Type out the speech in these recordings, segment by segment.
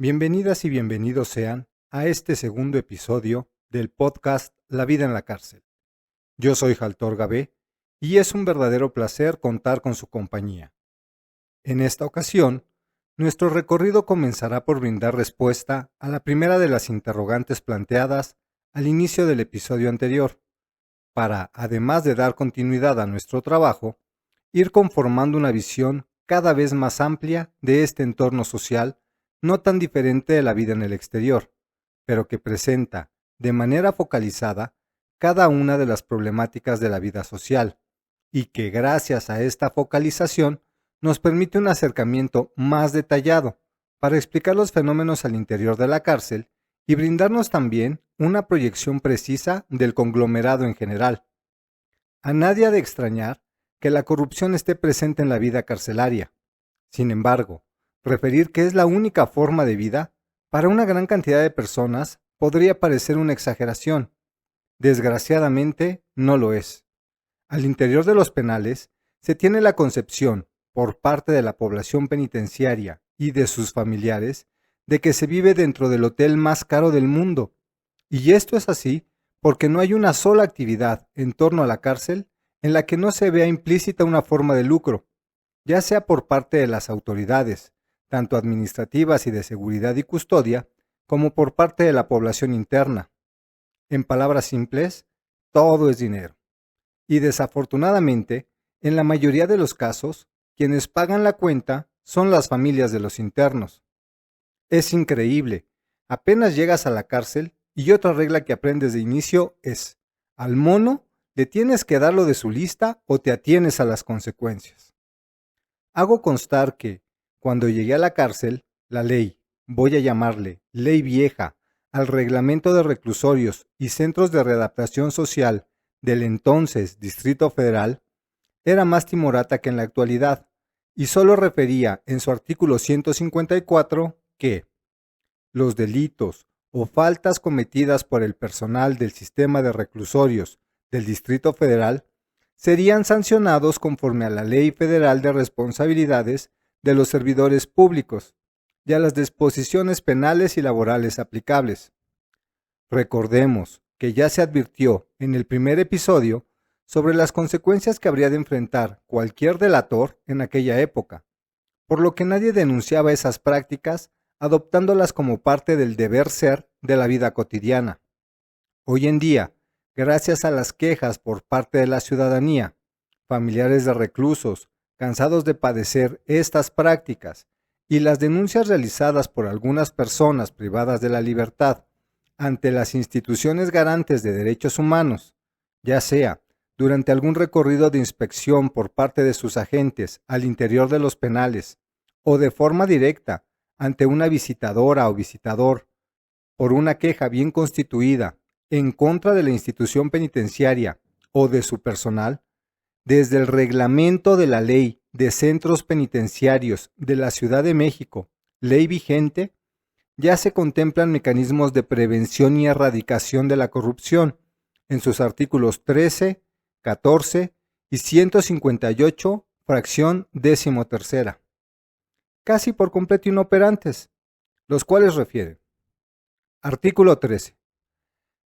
Bienvenidas y bienvenidos sean a este segundo episodio del podcast La vida en la cárcel. Yo soy Jaltor Gabé y es un verdadero placer contar con su compañía. En esta ocasión, nuestro recorrido comenzará por brindar respuesta a la primera de las interrogantes planteadas al inicio del episodio anterior, para, además de dar continuidad a nuestro trabajo, ir conformando una visión cada vez más amplia de este entorno social no tan diferente de la vida en el exterior, pero que presenta, de manera focalizada, cada una de las problemáticas de la vida social, y que gracias a esta focalización nos permite un acercamiento más detallado para explicar los fenómenos al interior de la cárcel y brindarnos también una proyección precisa del conglomerado en general. A nadie ha de extrañar que la corrupción esté presente en la vida carcelaria. Sin embargo, referir que es la única forma de vida, para una gran cantidad de personas podría parecer una exageración. Desgraciadamente, no lo es. Al interior de los penales se tiene la concepción, por parte de la población penitenciaria y de sus familiares, de que se vive dentro del hotel más caro del mundo. Y esto es así porque no hay una sola actividad en torno a la cárcel en la que no se vea implícita una forma de lucro, ya sea por parte de las autoridades, tanto administrativas y de seguridad y custodia, como por parte de la población interna. En palabras simples, todo es dinero. Y desafortunadamente, en la mayoría de los casos, quienes pagan la cuenta son las familias de los internos. Es increíble. Apenas llegas a la cárcel y otra regla que aprendes de inicio es: al mono le tienes que dar lo de su lista o te atienes a las consecuencias. Hago constar que, cuando llegué a la cárcel, la ley, voy a llamarle ley vieja, al reglamento de reclusorios y centros de readaptación social del entonces Distrito Federal, era más timorata que en la actualidad, y solo refería en su artículo 154 que los delitos o faltas cometidas por el personal del sistema de reclusorios del Distrito Federal serían sancionados conforme a la Ley Federal de Responsabilidades de los Servidores Públicos y a las disposiciones penales y laborales aplicables. Recordemos que ya se advirtió en el primer episodio sobre las consecuencias que habría de enfrentar cualquier delator en aquella época, por lo que nadie denunciaba esas prácticas adoptándolas como parte del deber ser de la vida cotidiana. Hoy en día, gracias a las quejas por parte de la ciudadanía, familiares de reclusos, cansados de padecer estas prácticas, y las denuncias realizadas por algunas personas privadas de la libertad ante las instituciones garantes de derechos humanos, ya sea durante algún recorrido de inspección por parte de sus agentes al interior de los penales, o de forma directa ante una visitadora o visitador, por una queja bien constituida en contra de la institución penitenciaria o de su personal, desde el reglamento de la Ley de Centros Penitenciarios de la Ciudad de México, ley vigente, ya se contemplan mecanismos de prevención y erradicación de la corrupción en sus artículos 13, 14 y 158, fracción 13ª, casi por completo inoperantes, los cuales refieren: artículo 13.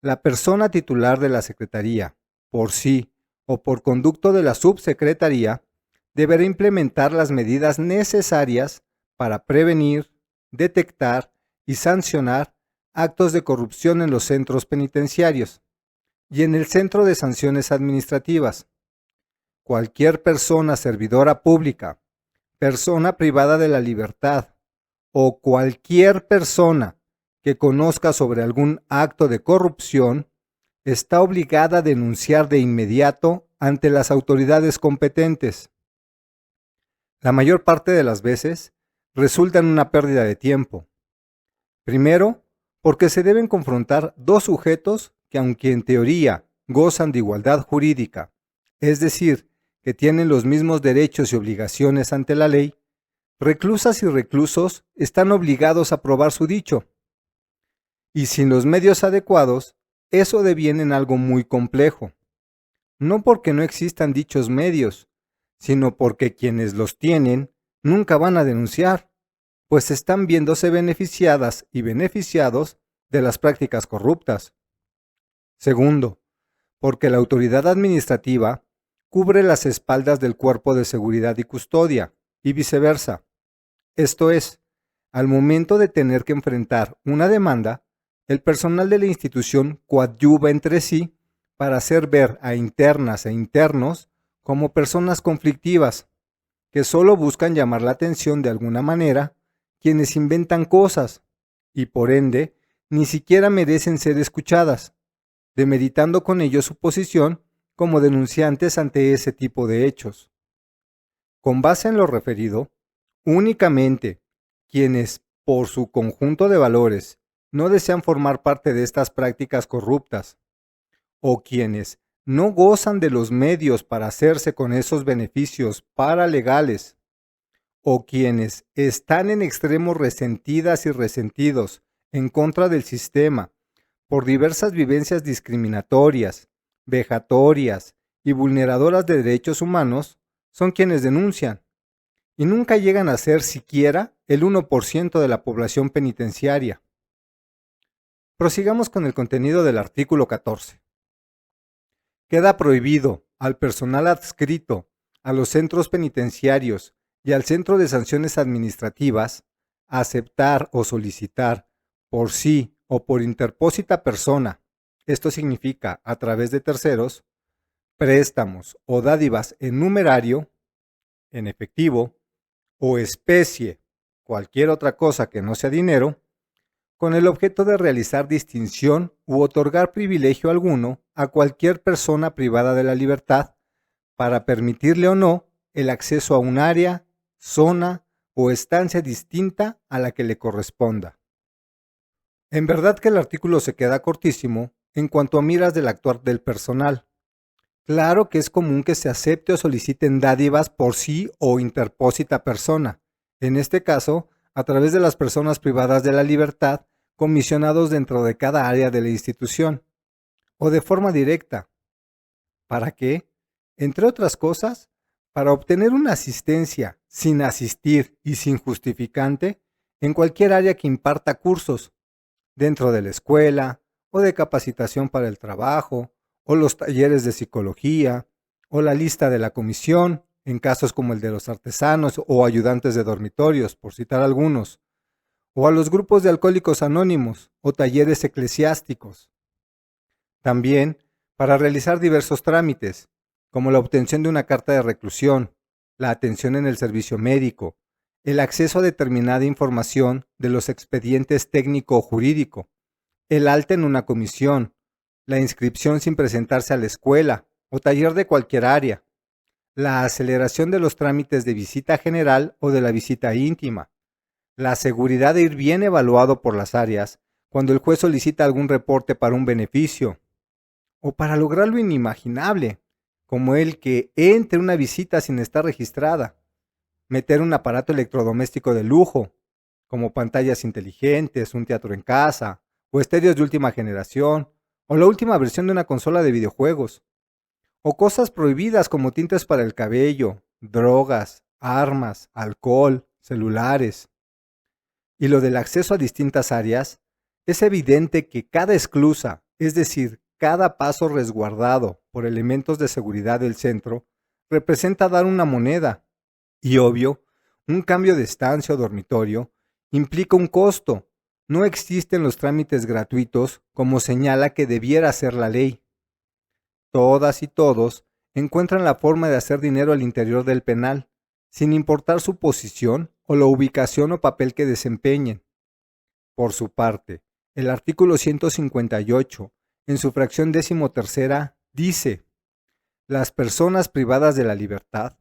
La persona titular de la Secretaría, por sí o por conducto de la Subsecretaría, deberá implementar las medidas necesarias para prevenir, detectar y sancionar actos de corrupción en los centros penitenciarios y en el Centro de Sanciones Administrativas. Cualquier persona servidora pública, persona privada de la libertad o cualquier persona que conozca sobre algún acto de corrupción está obligada a denunciar de inmediato ante las autoridades competentes. La mayor parte de las veces resulta en una pérdida de tiempo. Primero, porque se deben confrontar dos sujetos que, aunque en teoría gozan de igualdad jurídica, es decir, que tienen los mismos derechos y obligaciones ante la ley, reclusas y reclusos están obligados a probar su dicho. Y sin los medios adecuados, eso deviene en algo muy complejo. No porque no existan dichos medios, sino porque quienes los tienen nunca van a denunciar, pues están viéndose beneficiadas y beneficiados de las prácticas corruptas. Segundo, porque la autoridad administrativa cubre las espaldas del cuerpo de seguridad y custodia, y viceversa. Esto es, al momento de tener que enfrentar una demanda, el personal de la institución coadyuva entre sí para hacer ver a internas e internos como personas conflictivas, que solo buscan llamar la atención de alguna manera, quienes inventan cosas, y por ende, ni siquiera merecen ser escuchadas, demeritando con ello su posición como denunciantes ante ese tipo de hechos. Con base en lo referido, únicamente quienes, por su conjunto de valores, no desean formar parte de estas prácticas corruptas, o quienes no gozan de los medios para hacerse con esos beneficios paralegales, o quienes están en extremo resentidas y resentidos en contra del sistema por diversas vivencias discriminatorias, vejatorias y vulneradoras de derechos humanos, son quienes denuncian, y nunca llegan a ser siquiera el 1% de la población penitenciaria. Prosigamos con el contenido del artículo 14. Queda prohibido al personal adscrito a los centros penitenciarios y al Centro de Sanciones Administrativas aceptar o solicitar por sí o por interpósita persona, esto significa a través de terceros, préstamos o dádivas en numerario, en efectivo o especie, cualquier otra cosa que no sea dinero, con el objeto de realizar distinción u otorgar privilegio alguno a cualquier persona privada de la libertad para permitirle o no el acceso a un área, zona o estancia distinta a la que le corresponda. En verdad que el artículo se queda cortísimo en cuanto a miras del actuar del personal. Claro que es común que se acepte o soliciten dádivas por sí o interpósita persona, en este caso, a través de las personas privadas de la libertad comisionados dentro de cada área de la institución, o de forma directa. ¿Para qué? Entre otras cosas, para obtener una asistencia sin asistir y sin justificante en cualquier área que imparta cursos, dentro de la escuela, o de capacitación para el trabajo, o los talleres de psicología, o la lista de la comisión, en casos como el de los artesanos o ayudantes de dormitorios, por citar algunos, o a los grupos de alcohólicos anónimos o talleres eclesiásticos. También para realizar diversos trámites, como la obtención de una carta de reclusión, la atención en el servicio médico, el acceso a determinada información de los expedientes técnico o jurídico, el alta en una comisión, la inscripción sin presentarse a la escuela o taller de cualquier área, la aceleración de los trámites de visita general o de la visita íntima, la seguridad de ir bien evaluado por las áreas cuando el juez solicita algún reporte para un beneficio, o para lograr lo inimaginable, como el que entre una visita sin estar registrada, meter un aparato electrodoméstico de lujo, como pantallas inteligentes, un teatro en casa, o estéreos de última generación, o la última versión de una consola de videojuegos, o cosas prohibidas como tintes para el cabello, drogas, armas, alcohol, celulares. Y lo del acceso a distintas áreas, es evidente que cada esclusa, es decir, cada paso resguardado por elementos de seguridad del centro, representa dar una moneda, y obvio, un cambio de estancia o dormitorio implica un costo. No existen los trámites gratuitos como señala que debiera ser la ley. Todas y todos encuentran la forma de hacer dinero al interior del penal, sin importar su posición o la ubicación o papel que desempeñen. Por su parte, el artículo 158, en su fracción 13ª, dice: las personas privadas de la libertad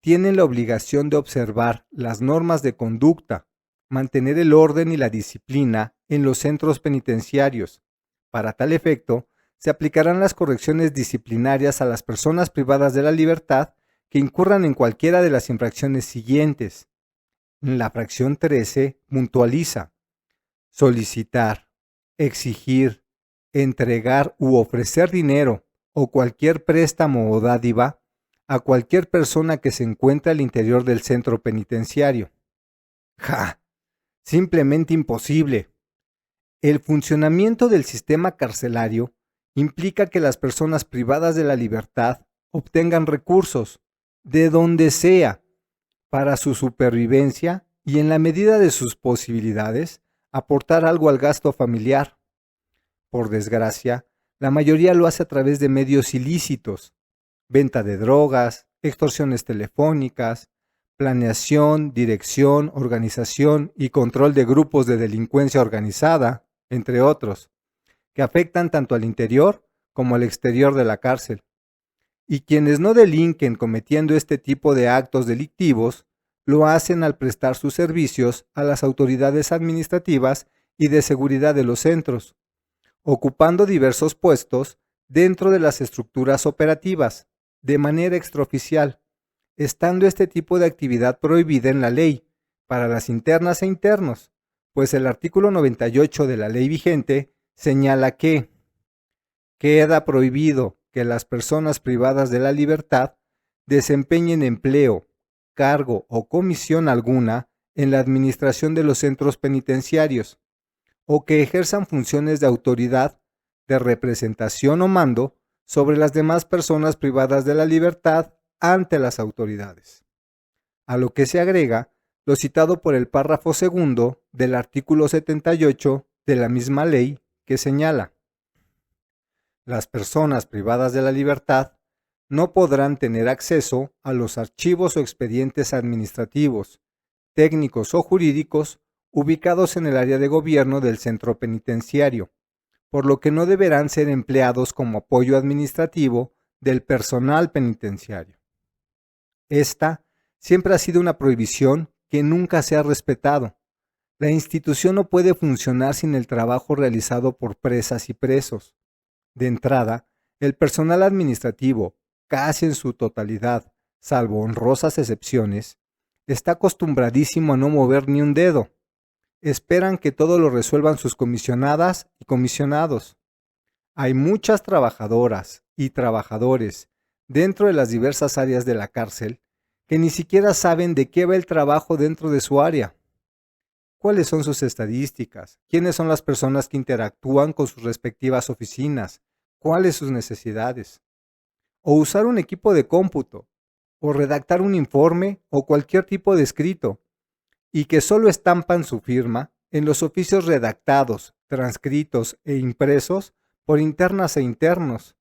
tienen la obligación de observar las normas de conducta, mantener el orden y la disciplina en los centros penitenciarios. Para tal efecto, se aplicarán las correcciones disciplinarias a las personas privadas de la libertad que incurran en cualquiera de las infracciones siguientes. La fracción 13 puntualiza: solicitar, exigir, entregar u ofrecer dinero o cualquier préstamo o dádiva a cualquier persona que se encuentre al interior del centro penitenciario. ¡Ja! Simplemente imposible. El funcionamiento del sistema carcelario implica que las personas privadas de la libertad obtengan recursos, de donde sea, para su supervivencia y en la medida de sus posibilidades, aportar algo al gasto familiar. Por desgracia, la mayoría lo hace a través de medios ilícitos: venta de drogas, extorsiones telefónicas, planeación, dirección, organización y control de grupos de delincuencia organizada, entre otros, que afectan tanto al interior como al exterior de la cárcel. Y quienes no delinquen cometiendo este tipo de actos delictivos, lo hacen al prestar sus servicios a las autoridades administrativas y de seguridad de los centros, ocupando diversos puestos dentro de las estructuras operativas, de manera extraoficial, estando este tipo de actividad prohibida en la ley para las internas e internos, pues el artículo 98 de la ley vigente señala que queda prohibido que las personas privadas de la libertad desempeñen empleo, cargo o comisión alguna en la administración de los centros penitenciarios, o que ejerzan funciones de autoridad, de representación o mando sobre las demás personas privadas de la libertad ante las autoridades. A lo que se agrega lo citado por el párrafo segundo del artículo 78 de la misma ley, que señala: las personas privadas de la libertad no podrán tener acceso a los archivos o expedientes administrativos, técnicos o jurídicos ubicados en el área de gobierno del centro penitenciario, por lo que no deberán ser empleados como apoyo administrativo del personal penitenciario. Esta siempre ha sido una prohibición que nunca se ha respetado. La institución no puede funcionar sin el trabajo realizado por presas y presos. De entrada, el personal administrativo, casi en su totalidad, salvo honrosas excepciones, está acostumbradísimo a no mover ni un dedo. Esperan que todo lo resuelvan sus comisionadas y comisionados. Hay muchas trabajadoras y trabajadores dentro de las diversas áreas de la cárcel que ni siquiera saben de qué va el trabajo dentro de su área. ¿Cuáles son sus estadísticas? ¿Quiénes son las personas que interactúan con sus respectivas oficinas? ¿Cuáles sus necesidades? O usar un equipo de cómputo, o redactar un informe o cualquier tipo de escrito, y que solo estampan su firma en los oficios redactados, transcritos e impresos por internas e internos,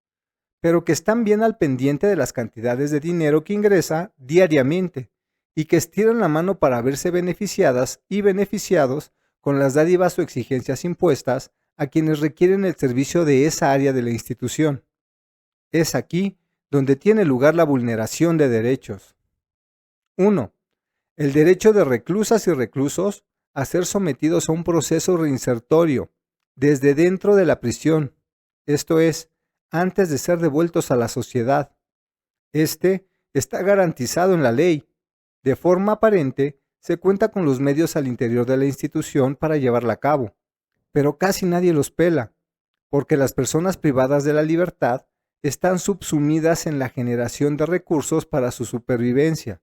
pero que están bien al pendiente de las cantidades de dinero que ingresa diariamente y que estiran la mano para verse beneficiadas y beneficiados con las dádivas o exigencias impuestas a quienes requieren el servicio de esa área de la institución. Es aquí donde tiene lugar la vulneración de derechos. 1. El derecho de reclusas y reclusos a ser sometidos a un proceso reinsertorio desde dentro de la prisión, esto es, antes de ser devueltos a la sociedad. Este está garantizado en la ley. De forma aparente, se cuenta con los medios al interior de la institución para llevarla a cabo, pero casi nadie los pela, porque las personas privadas de la libertad están subsumidas en la generación de recursos para su supervivencia,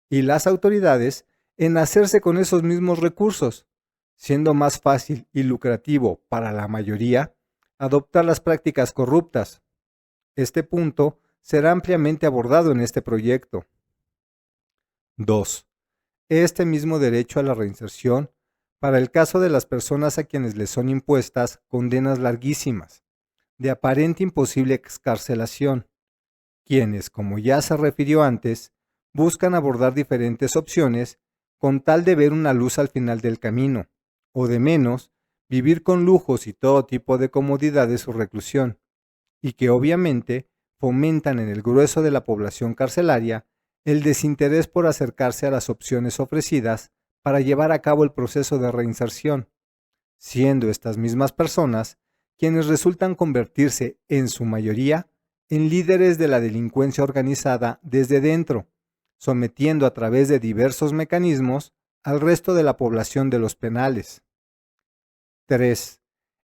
y las autoridades en hacerse con esos mismos recursos, siendo más fácil y lucrativo para la mayoría adoptar las prácticas corruptas. Este punto será ampliamente abordado en este proyecto. 2. Este mismo derecho a la reinserción para el caso de las personas a quienes les son impuestas condenas larguísimas, de aparente imposible excarcelación, quienes, como ya se refirió antes, buscan abordar diferentes opciones con tal de ver una luz al final del camino, o de menos, vivir con lujos y todo tipo de comodidad de su reclusión, y que obviamente fomentan en el grueso de la población carcelaria el desinterés por acercarse a las opciones ofrecidas para llevar a cabo el proceso de reinserción, siendo estas mismas personas quienes resultan convertirse, en su mayoría, en líderes de la delincuencia organizada desde dentro, sometiendo a través de diversos mecanismos al resto de la población de los penales. 3.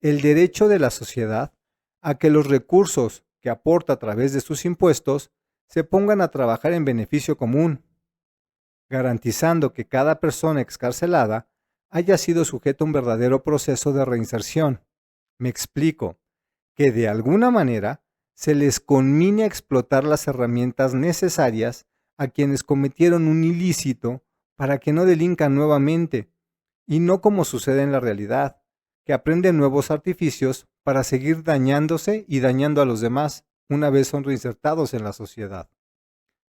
El derecho de la sociedad a que los recursos que aporta a través de sus impuestos se pongan a trabajar en beneficio común, garantizando que cada persona excarcelada haya sido sujeto a un verdadero proceso de reinserción. Me explico, que de alguna manera se les conmine a explotar las herramientas necesarias a quienes cometieron un ilícito para que no delincan nuevamente, y no como sucede en la realidad, que aprenden nuevos artificios para seguir dañándose y dañando a los demás una vez son reinsertados en la sociedad.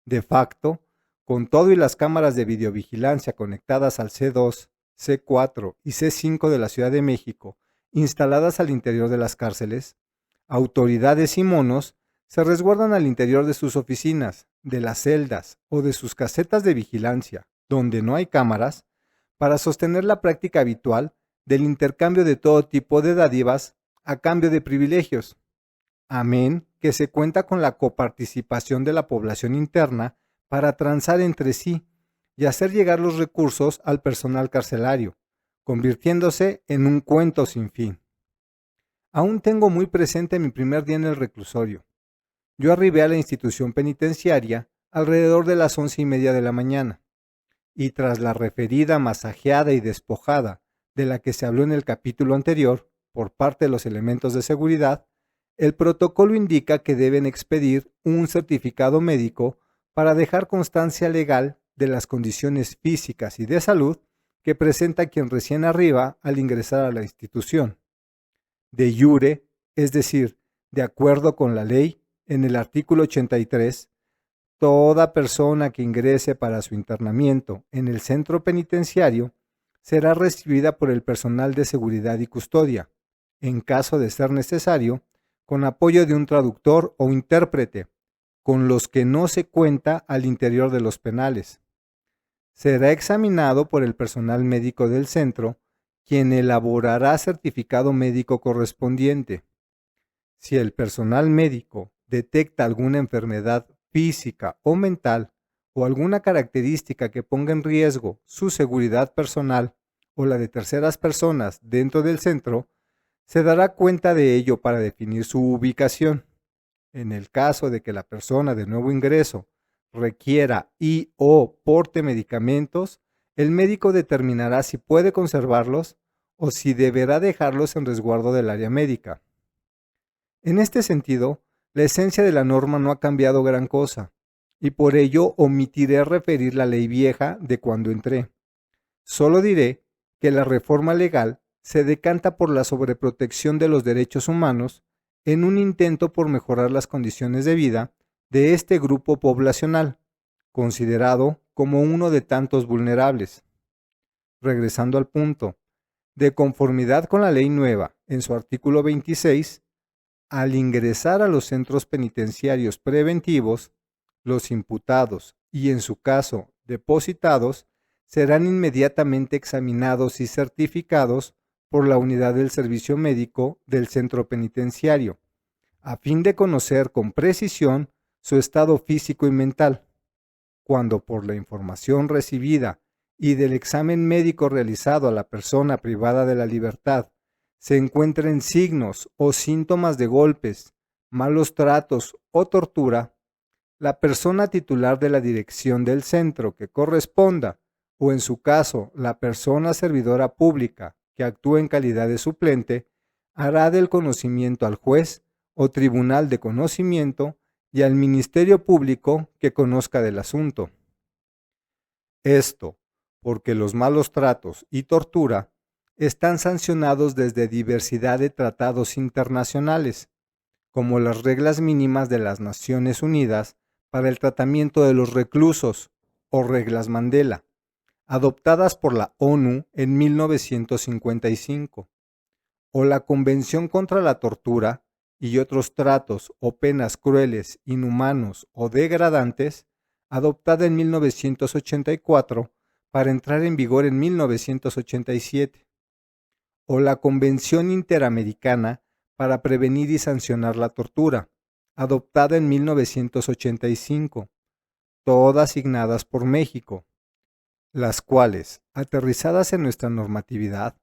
De facto, con todo y las cámaras de videovigilancia conectadas al C2, C4 y C5 de la Ciudad de México, instaladas al interior de las cárceles, autoridades y monos se resguardan al interior de sus oficinas, de las celdas o de sus casetas de vigilancia, donde no hay cámaras, para sostener la práctica habitual del intercambio de todo tipo de dádivas a cambio de privilegios. Amén que se cuenta con la coparticipación de la población interna para transar entre sí y hacer llegar los recursos al personal carcelario, convirtiéndose en un cuento sin fin. Aún tengo muy presente mi primer día en el reclusorio. Yo arribé a la institución penitenciaria alrededor de las 11:30 de la mañana, y tras la referida masajeada y despojada de la que se habló en el capítulo anterior por parte de los elementos de seguridad, el protocolo indica que deben expedir un certificado médico para dejar constancia legal de las condiciones físicas y de salud que presenta quien recién arriba al ingresar a la institución. De iure, es decir, de acuerdo con la ley, en el artículo 83, toda persona que ingrese para su internamiento en el centro penitenciario será recibida por el personal de seguridad y custodia, en caso de ser necesario, con apoyo de un traductor o intérprete, con los que no se cuenta al interior de los penales. Será examinado por el personal médico del centro, quien elaborará certificado médico correspondiente. Si el personal médico detecta alguna enfermedad física o mental o alguna característica que ponga en riesgo su seguridad personal o la de terceras personas dentro del centro, se dará cuenta de ello para definir su ubicación. En el caso de que la persona de nuevo ingreso requiera y o porte medicamentos, el médico determinará si puede conservarlos o si deberá dejarlos en resguardo del área médica. En este sentido, la esencia de la norma no ha cambiado gran cosa, y por ello omitiré referir la ley vieja de cuando entré. Solo diré que la reforma legal se decanta por la sobreprotección de los derechos humanos en un intento por mejorar las condiciones de vida de este grupo poblacional, considerado como uno de tantos vulnerables. Regresando al punto, de conformidad con la ley nueva, en su artículo 26, al ingresar a los centros penitenciarios preventivos, los imputados y, en su caso, depositados, serán inmediatamente examinados y certificados por la unidad del servicio médico del centro penitenciario, a fin de conocer con precisión su estado físico y mental. Cuando por la información recibida y del examen médico realizado a la persona privada de la libertad se encuentren signos o síntomas de golpes, malos tratos o tortura, la persona titular de la dirección del centro que corresponda, o en su caso la persona servidora pública que actúe en calidad de suplente, hará del conocimiento al juez o tribunal de conocimiento y al Ministerio Público que conozca del asunto. Esto porque los malos tratos y tortura están sancionados desde diversidad de tratados internacionales, como las reglas mínimas de las Naciones Unidas para el tratamiento de los reclusos, o reglas Mandela, adoptadas por la ONU en 1955, o la Convención contra la Tortura y otros tratos o penas crueles, inhumanos o degradantes, adoptada en 1984 para entrar en vigor en 1987, o la Convención Interamericana para prevenir y sancionar la tortura, adoptada en 1985, todas signadas por México, las cuales, aterrizadas en nuestra normatividad,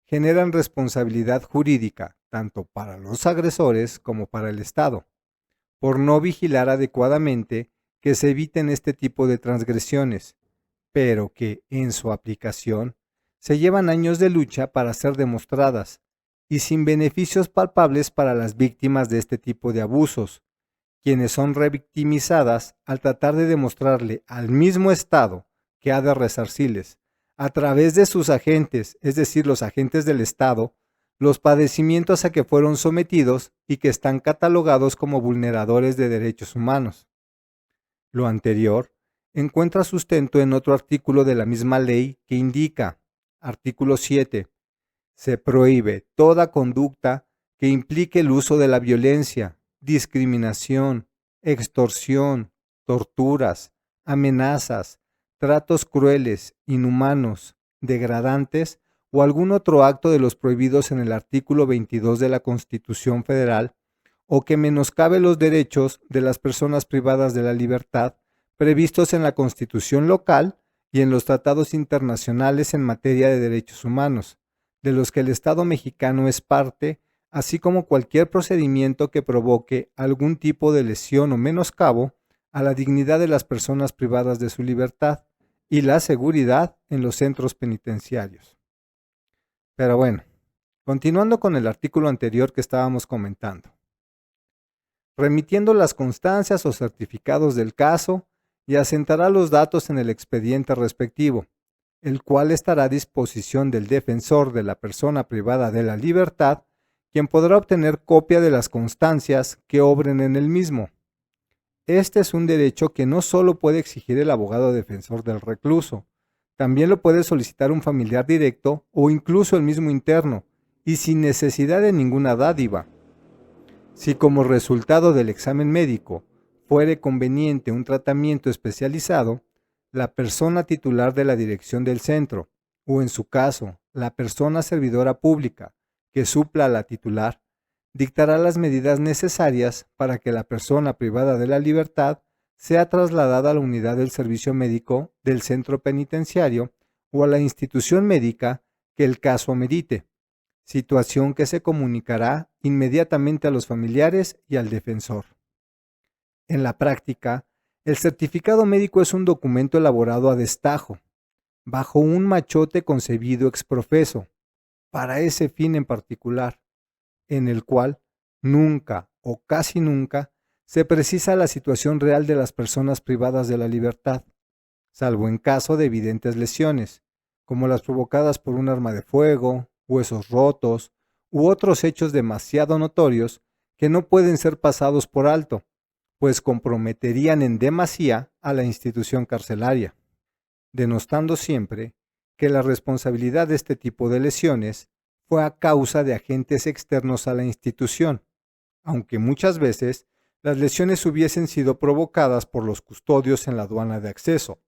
generan responsabilidad jurídica tanto para los agresores como para el Estado, por no vigilar adecuadamente que se eviten este tipo de transgresiones, pero que, en su aplicación, se llevan años de lucha para ser demostradas y sin beneficios palpables para las víctimas de este tipo de abusos, quienes son revictimizadas al tratar de demostrarle al mismo Estado que ha de resarcirles, a través de sus agentes, es decir, los agentes del Estado, los padecimientos a que fueron sometidos y que están catalogados como vulneradores de derechos humanos. Lo anterior encuentra sustento en otro artículo de la misma ley que indica, artículo 7, se prohíbe toda conducta que implique el uso de la violencia, discriminación, extorsión, torturas, amenazas, tratos crueles, inhumanos, degradantes o algún otro acto de los prohibidos en el artículo 22 de la Constitución Federal o que menoscabe los derechos de las personas privadas de la libertad previstos en la Constitución local y en los tratados internacionales en materia de derechos humanos, de los que el Estado mexicano es parte, así como cualquier procedimiento que provoque algún tipo de lesión o menoscabo a la dignidad de las personas privadas de su libertad y la seguridad en los centros penitenciarios. Pero bueno, continuando con el artículo anterior que estábamos comentando. Remitiendo las constancias o certificados del caso y asentará los datos en el expediente respectivo, el cual estará a disposición del defensor de la persona privada de la libertad, quien podrá obtener copia de las constancias que obren en el mismo. Este es un derecho que no solo puede exigir el abogado defensor del recluso, también lo puede solicitar un familiar directo o incluso el mismo interno, y sin necesidad de ninguna dádiva. Si como resultado del examen médico fuere conveniente un tratamiento especializado, la persona titular de la dirección del centro, o en su caso, la persona servidora pública que supla a la titular, dictará las medidas necesarias para que la persona privada de la libertad sea trasladada a la unidad del servicio médico del centro penitenciario o a la institución médica que el caso amerite, situación que se comunicará inmediatamente a los familiares y al defensor. En la práctica, el certificado médico es un documento elaborado a destajo, bajo un machote concebido ex profeso, para ese fin en particular, en el cual nunca o casi nunca se precisa la situación real de las personas privadas de la libertad, salvo en caso de evidentes lesiones, como las provocadas por un arma de fuego, huesos rotos u otros hechos demasiado notorios que no pueden ser pasados por alto, pues comprometerían en demasía a la institución carcelaria, denostando siempre que la responsabilidad de este tipo de lesiones fue a causa de agentes externos a la institución, aunque muchas veces las lesiones hubiesen sido provocadas por los custodios en la aduana de acceso.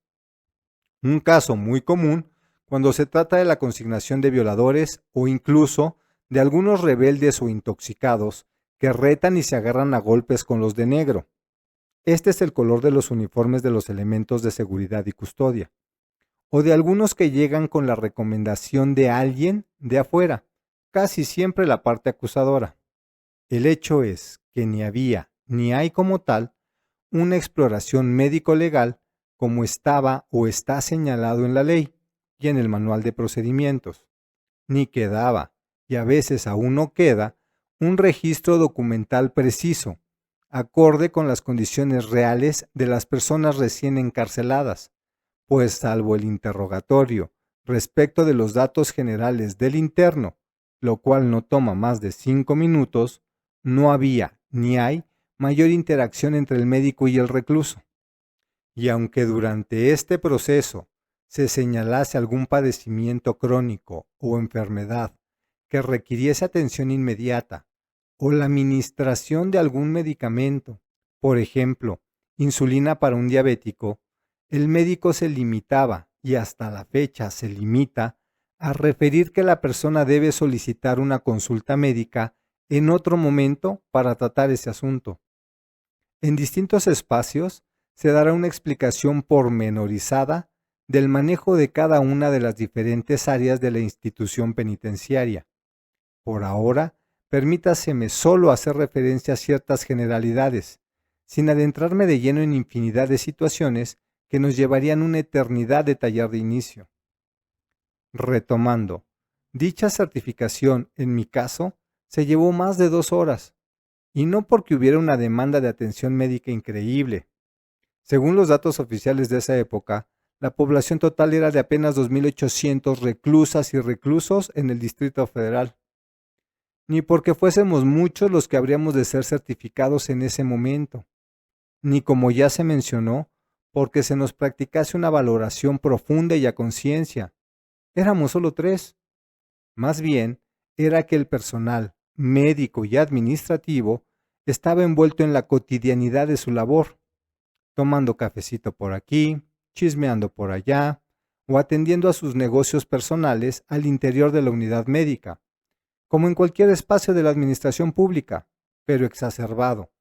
Un caso muy común cuando se trata de la consignación de violadores o incluso de algunos rebeldes o intoxicados que retan y se agarran a golpes con los de negro. Este es el color de los uniformes de los elementos de seguridad y custodia, o de algunos que llegan con la recomendación de alguien de afuera, casi siempre la parte acusadora. El hecho es que ni había ni hay como tal una exploración médico-legal como estaba o está señalado en la ley y en el manual de procedimientos, ni quedaba, y a veces aún no queda, un registro documental preciso, acorde con las condiciones reales de las personas recién encarceladas, pues salvo el interrogatorio respecto de los datos generales del interno, lo cual no toma más de 5 minutos, no había ni hay mayor interacción entre el médico y el recluso. Y aunque durante este proceso se señalase algún padecimiento crónico o enfermedad que requiriese atención inmediata o la administración de algún medicamento, por ejemplo, insulina para un diabético, el médico se limitaba, y hasta la fecha se limita, a referir que la persona debe solicitar una consulta médica en otro momento para tratar ese asunto. En distintos espacios se dará una explicación pormenorizada del manejo de cada una de las diferentes áreas de la institución penitenciaria. Por ahora, permítaseme solo hacer referencia a ciertas generalidades, sin adentrarme de lleno en infinidad de situaciones que nos llevarían una eternidad detallar de inicio. Retomando, dicha certificación, en mi caso, se llevó más de 2 horas, y no porque hubiera una demanda de atención médica increíble. Según los datos oficiales de esa época, la población total era de apenas 2.800 reclusas y reclusos en el Distrito Federal. Ni porque fuésemos muchos los que habríamos de ser certificados en ese momento, ni como ya se mencionó, porque se nos practicase una valoración profunda y a conciencia. Éramos solo 3. Más bien, era que el personal médico y administrativo estaba envuelto en la cotidianidad de su labor, tomando cafecito por aquí, chismeando por allá, o atendiendo a sus negocios personales al interior de la unidad médica, como en cualquier espacio de la administración pública, pero exacerbado,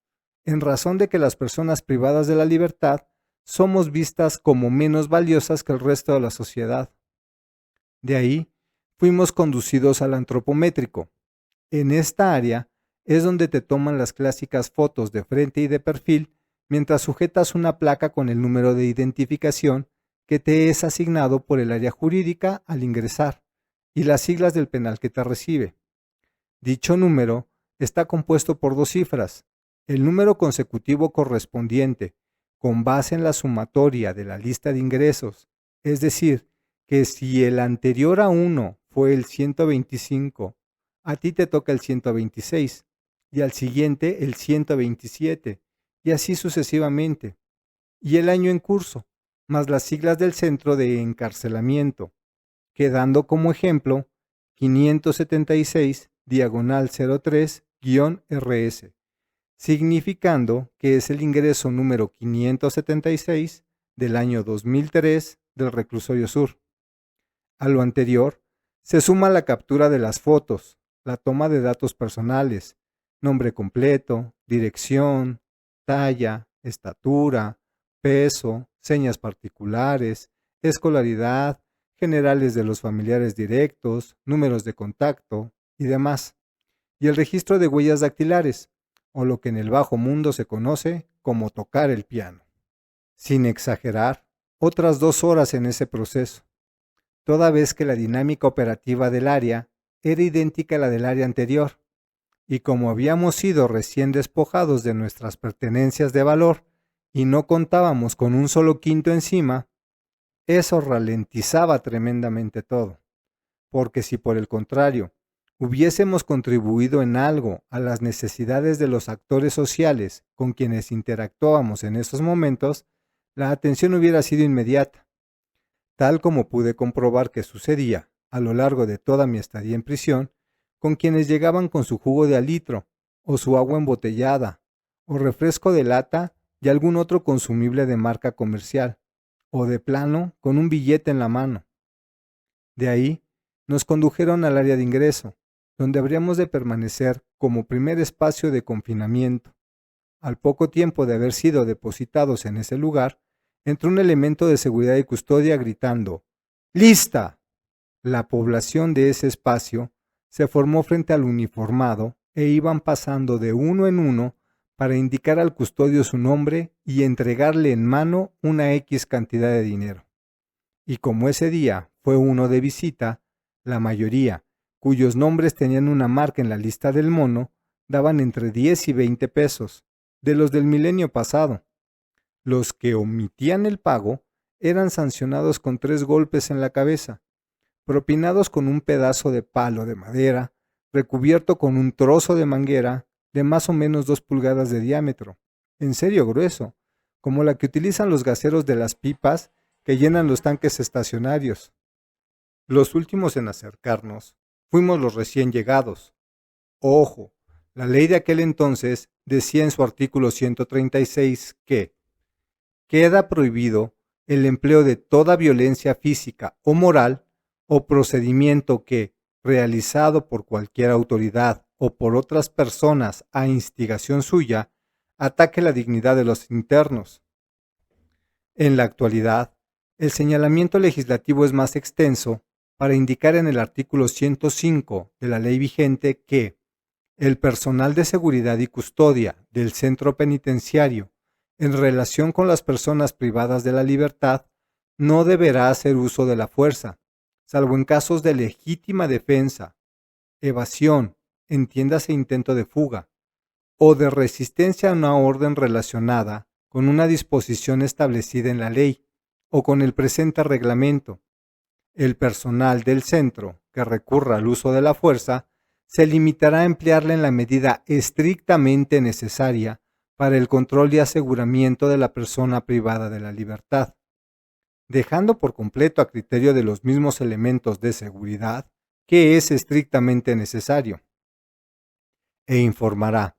en razón de que las personas privadas de la libertad somos vistas como menos valiosas que el resto de la sociedad. De ahí, fuimos conducidos al antropométrico. En esta área es donde te toman las clásicas fotos de frente y de perfil mientras sujetas una placa con el número de identificación que te es asignado por el área jurídica al ingresar y las siglas del penal que te recibe. Dicho número está compuesto por 2 cifras, el número consecutivo correspondiente, con base en la sumatoria de la lista de ingresos, es decir, que si el anterior a 1 fue el 125, a ti te toca el 126, y al siguiente el 127, y así sucesivamente, y el año en curso, más las siglas del centro de encarcelamiento, quedando como ejemplo 576 diagonal 03-RS, significando que es el ingreso número 576 del año 2003 del Reclusorio Sur. A lo anterior, se suma la captura de las fotos, la toma de datos personales, nombre completo, dirección, talla, estatura, peso, señas particulares, escolaridad, generales de los familiares directos, números de contacto y demás, y el registro de huellas dactilares, o lo que en el bajo mundo se conoce como tocar el piano. Sin exagerar, otras 2 horas en ese proceso, toda vez que la dinámica operativa del área era idéntica a la del área anterior, y como habíamos sido recién despojados de nuestras pertenencias de valor y no contábamos con un solo quinto encima, eso ralentizaba tremendamente todo, porque si por el contrario hubiésemos contribuido en algo a las necesidades de los actores sociales con quienes interactuábamos en esos momentos, la atención hubiera sido inmediata, tal como pude comprobar que sucedía a lo largo de toda mi estadía en prisión, con quienes llegaban con su jugo de alitro, o su agua embotellada, o refresco de lata y algún otro consumible de marca comercial, o de plano con un billete en la mano. De ahí nos condujeron al área de ingreso, donde habríamos de permanecer como primer espacio de confinamiento. Al poco tiempo de haber sido depositados en ese lugar, entró un elemento de seguridad y custodia gritando ¡Lista! La población de ese espacio se formó frente al uniformado e iban pasando de uno en uno para indicar al custodio su nombre y entregarle en mano una X cantidad de dinero. Y como ese día fue uno de visita, la mayoría, cuyos nombres tenían una marca en la lista del mono, daban entre 10 y 20 pesos, de los del milenio pasado. Los que omitían el pago eran sancionados con 3 golpes en la cabeza, propinados con un pedazo de palo de madera, recubierto con un trozo de manguera de más o menos 2 pulgadas de diámetro, en serio grueso, como la que utilizan los gaseros de las pipas que llenan los tanques estacionarios. Los últimos en acercarnos fuimos los recién llegados. Ojo, la ley de aquel entonces decía en su artículo 136 que queda prohibido el empleo de toda violencia física o moral o procedimiento que, realizado por cualquier autoridad o por otras personas a instigación suya, ataque la dignidad de los internos. En la actualidad, el señalamiento legislativo es más extenso para indicar en el artículo 105 de la ley vigente que el personal de seguridad y custodia del centro penitenciario en relación con las personas privadas de la libertad no deberá hacer uso de la fuerza, salvo en casos de legítima defensa, evasión, entiéndase intento de fuga, o de resistencia a una orden relacionada con una disposición establecida en la ley o con el presente reglamento. El personal del centro que recurra al uso de la fuerza se limitará a emplearla en la medida estrictamente necesaria para el control y aseguramiento de la persona privada de la libertad, dejando por completo a criterio de los mismos elementos de seguridad que es estrictamente necesario, e informará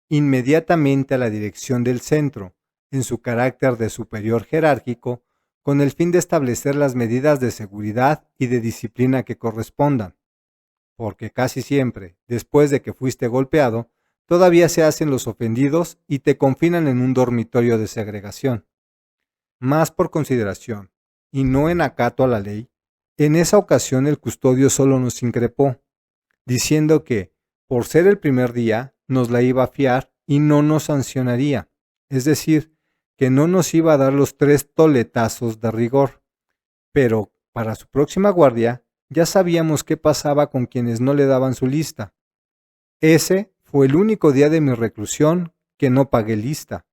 inmediatamente a la dirección del centro, en su carácter de superior jerárquico, con el fin de establecer las medidas de seguridad y de disciplina que correspondan, porque casi siempre, después de que fuiste golpeado, todavía se hacen los ofendidos y te confinan en un dormitorio de segregación. Más por consideración, y no en acato a la ley, en esa ocasión el custodio solo nos increpó, diciendo que, por ser el primer día, nos la iba a fiar y no nos sancionaría, es decir, que no nos iba a dar los 3 toletazos de rigor, pero para su próxima guardia ya sabíamos qué pasaba con quienes no le daban su lista. Ese fue el único día de mi reclusión que no pagué lista,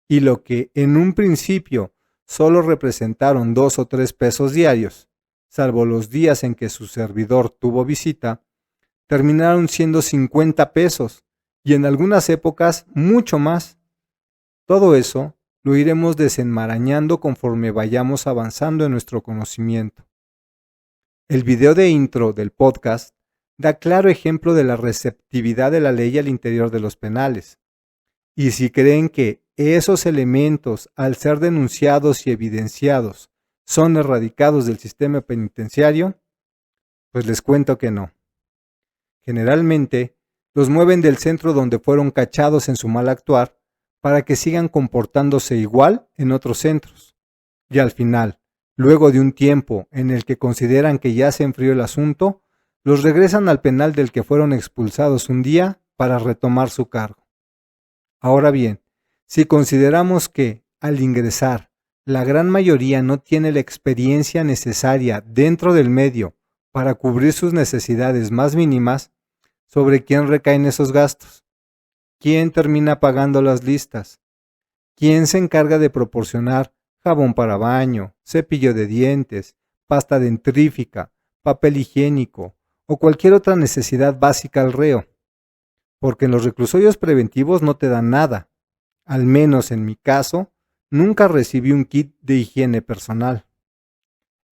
y lo que en un principio solo representaron 2 o 3 pesos diarios, salvo los días en que su servidor tuvo visita, terminaron siendo 50 pesos, y en algunas épocas mucho más. Todo eso lo iremos desenmarañando conforme vayamos avanzando en nuestro conocimiento. El video de intro del podcast da claro ejemplo de la receptividad de la ley al interior de los penales. Y si creen que esos elementos, al ser denunciados y evidenciados, son erradicados del sistema penitenciario, pues les cuento que no. Generalmente, los mueven del centro donde fueron cachados en su mal actuar para que sigan comportándose igual en otros centros. Y al final, luego de un tiempo en el que consideran que ya se enfrió el asunto, los regresan al penal del que fueron expulsados un día para retomar su cargo. Ahora bien, si consideramos que, al ingresar, la gran mayoría no tiene la experiencia necesaria dentro del medio para cubrir sus necesidades más mínimas, ¿sobre quién recaen esos gastos? ¿Quién termina pagando las listas? ¿Quién se encarga de proporcionar jabón para baño, cepillo de dientes, pasta dentrífica, papel higiénico o cualquier otra necesidad básica al reo? Porque en los reclusorios preventivos no te dan nada. Al menos en mi caso, nunca recibí un kit de higiene personal.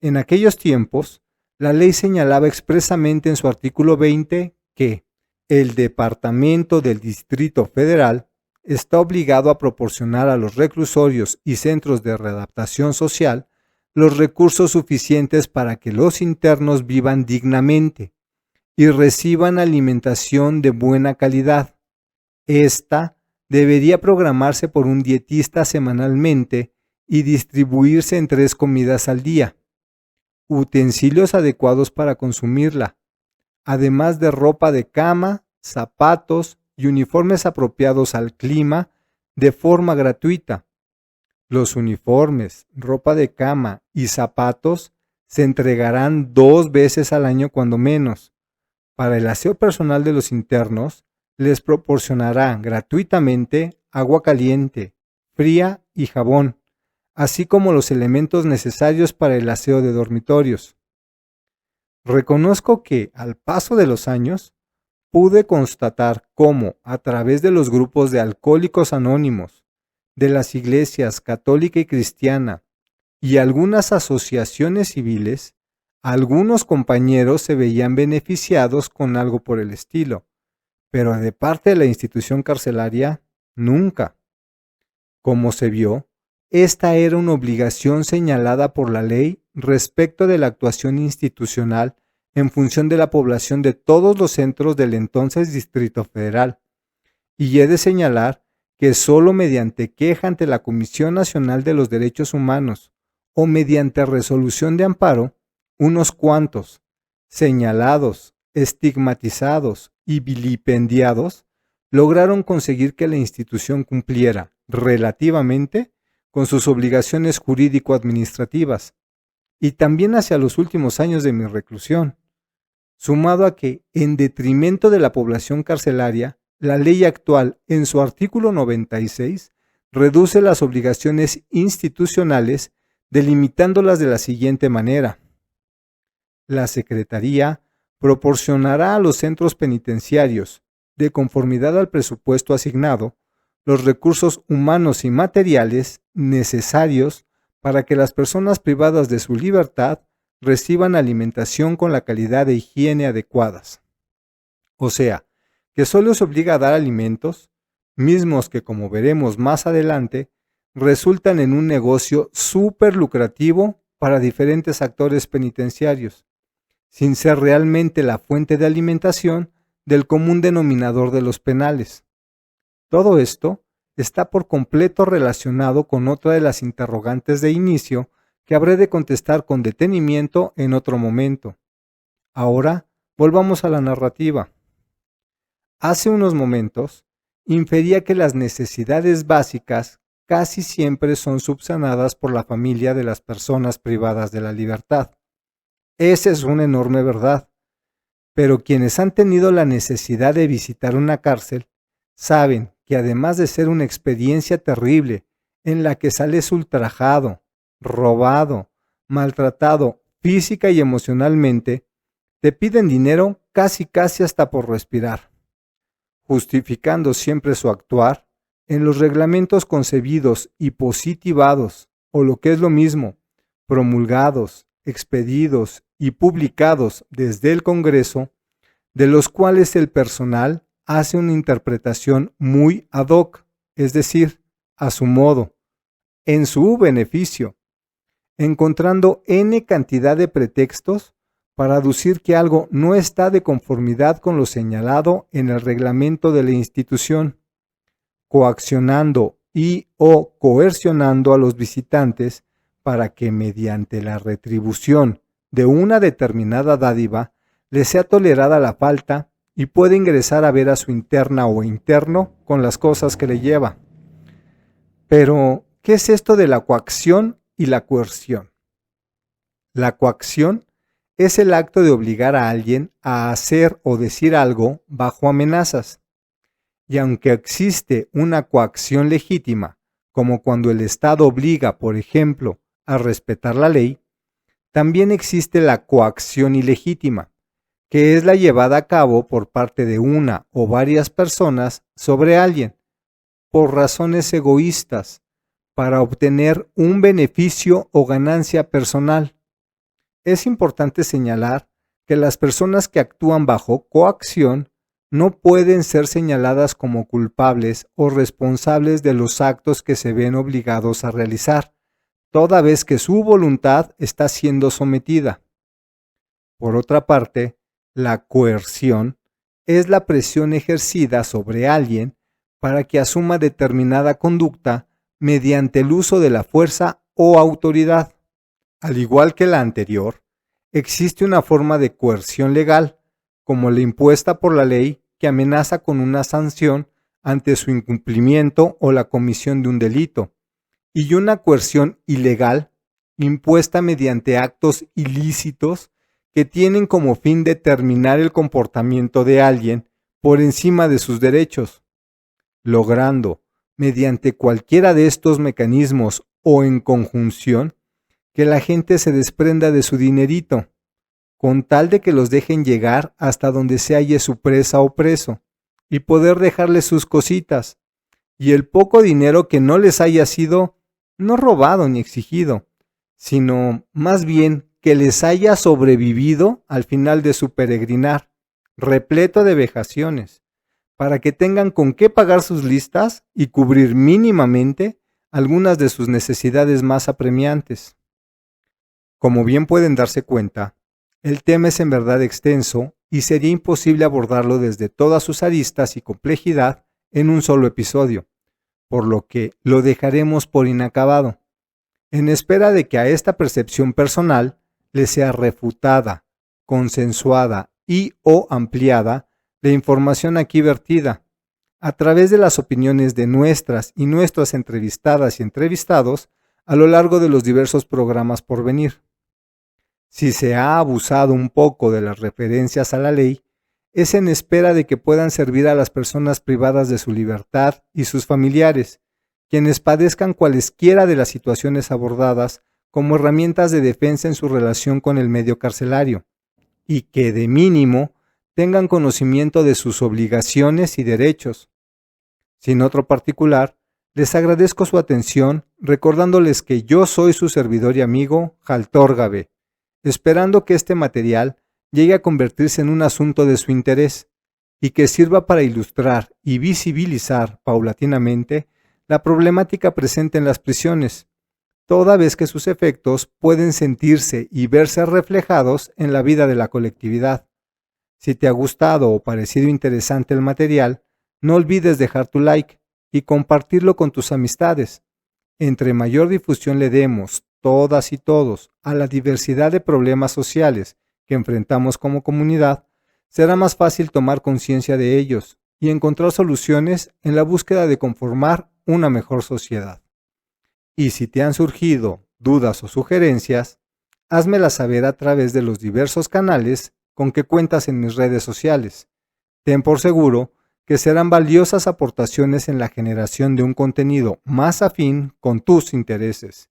En aquellos tiempos, la ley señalaba expresamente en su artículo 20 que el Departamento del Distrito Federal está obligado a proporcionar a los reclusorios y centros de readaptación social los recursos suficientes para que los internos vivan dignamente y reciban alimentación de buena calidad. Esta debería programarse por un dietista semanalmente y distribuirse en 3 comidas al día, utensilios adecuados para consumirla, además de ropa de cama, zapatos y uniformes apropiados al clima de forma gratuita. Los uniformes, ropa de cama y zapatos se entregarán 2 veces al año cuando menos. Para el aseo personal de los internos, les proporcionará gratuitamente agua caliente, fría y jabón, así como los elementos necesarios para el aseo de dormitorios. Reconozco que, al paso de los años, pude constatar cómo, a través de los grupos de alcohólicos anónimos, de las iglesias católica y cristiana y algunas asociaciones civiles, algunos compañeros se veían beneficiados con algo por el estilo, pero de parte de la institución carcelaria, nunca. Como se vio, esta era una obligación señalada por la ley respecto de la actuación institucional en función de la población de todos los centros del entonces Distrito Federal. Y he de señalar que solo mediante queja ante la Comisión Nacional de los Derechos Humanos o mediante resolución de amparo, unos cuantos, señalados, estigmatizados y vilipendiados, lograron conseguir que la institución cumpliera, relativamente, con sus obligaciones jurídico-administrativas. y también hacia los últimos años de mi reclusión, sumado a que, en detrimento de la población carcelaria, la ley actual, en su artículo 96, reduce las obligaciones institucionales, delimitándolas de la siguiente manera. La Secretaría proporcionará a los centros penitenciarios, de conformidad al presupuesto asignado, los recursos humanos y materiales necesarios para que las personas privadas de su libertad reciban alimentación con la calidad de higiene adecuadas. O sea, que solo se obliga a dar alimentos, mismos que, como veremos más adelante, resultan en un negocio súper lucrativo para diferentes actores penitenciarios, sin ser realmente la fuente de alimentación del común denominador de los penales. Todo esto está por completo relacionado con otra de las interrogantes de inicio que habré de contestar con detenimiento en otro momento. Ahora, volvamos a la narrativa. Hace unos momentos, infería que las necesidades básicas casi siempre son subsanadas por la familia de las personas privadas de la libertad. Esa es una enorme verdad. Pero quienes han tenido la necesidad de visitar una cárcel saben que además de ser una experiencia terrible en la que sales ultrajado, robado, maltratado física y emocionalmente, te piden dinero casi hasta por respirar, justificando siempre su actuar en los reglamentos concebidos y positivados, o lo que es lo mismo, promulgados, expedidos y publicados desde el Congreso, de los cuales el personal hace una interpretación muy ad hoc, es decir, a su modo, en su beneficio, encontrando N cantidad de pretextos para aducir que algo no está de conformidad con lo señalado en el reglamento de la institución, coaccionando y o coercionando a los visitantes para que mediante la retribución de una determinada dádiva les sea tolerada la falta y pueda ingresar a ver a su interna o interno con las cosas que le lleva. Pero, ¿qué es esto de la coacción y la coerción? La coacción es el acto de obligar a alguien a hacer o decir algo bajo amenazas. Y aunque existe una coacción legítima, como cuando el Estado obliga, por ejemplo, a respetar la ley, también existe la coacción ilegítima, que es la llevada a cabo por parte de una o varias personas sobre alguien, por razones egoístas, para obtener un beneficio o ganancia personal. Es importante señalar que las personas que actúan bajo coacción no pueden ser señaladas como culpables o responsables de los actos que se ven obligados a realizar, toda vez que su voluntad está siendo sometida. Por otra parte, la coerción es la presión ejercida sobre alguien para que asuma determinada conducta mediante el uso de la fuerza o autoridad. Al igual que la anterior, existe una forma de coerción legal, como la impuesta por la ley, que amenaza con una sanción ante su incumplimiento o la comisión de un delito, y una coerción ilegal, impuesta mediante actos ilícitos que tienen como fin determinar el comportamiento de alguien por encima de sus derechos, logrando, mediante cualquiera de estos mecanismos o en conjunción, que la gente se desprenda de su dinerito, con tal de que los dejen llegar hasta donde se halle su presa o preso, y poder dejarles sus cositas, y el poco dinero que no les haya sido no robado ni exigido, sino más bien que les haya sobrevivido al final de su peregrinar, repleto de vejaciones, para que tengan con qué pagar sus listas y cubrir mínimamente algunas de sus necesidades más apremiantes. Como bien pueden darse cuenta, el tema es en verdad extenso y sería imposible abordarlo desde todas sus aristas y complejidad en un solo episodio, por lo que lo dejaremos por inacabado, en espera de que a esta percepción personal le sea refutada, consensuada y o ampliada la información aquí vertida, a través de las opiniones de nuestras y nuestras entrevistadas y entrevistados a lo largo de los diversos programas por venir. Si se ha abusado un poco de las referencias a la ley, es en espera de que puedan servir a las personas privadas de su libertad y sus familiares, quienes padezcan cualesquiera de las situaciones abordadas como herramientas de defensa en su relación con el medio carcelario, y que de mínimo tengan conocimiento de sus obligaciones y derechos. Sin otro particular, les agradezco su atención recordándoles que yo soy su servidor y amigo Jaltor Gabe, esperando que este material llegue a convertirse en un asunto de su interés y que sirva para ilustrar y visibilizar paulatinamente la problemática presente en las prisiones, toda vez que sus efectos pueden sentirse y verse reflejados en la vida de la colectividad. Si te ha gustado o parecido interesante el material, no olvides dejar tu like y compartirlo con tus amistades. Entre mayor difusión le demos, todas y todos, a la diversidad de problemas sociales que enfrentamos como comunidad, será más fácil tomar conciencia de ellos y encontrar soluciones en la búsqueda de conformar una mejor sociedad. Y si te han surgido dudas o sugerencias, házmelas saber a través de los diversos canales con que cuentas en mis redes sociales. Ten por seguro que serán valiosas aportaciones en la generación de un contenido más afín con tus intereses.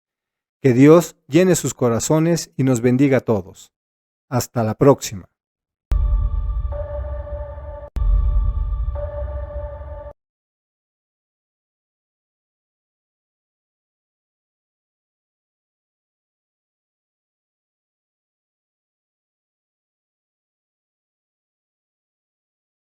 Que Dios llene sus corazones y nos bendiga a todos. Hasta la próxima.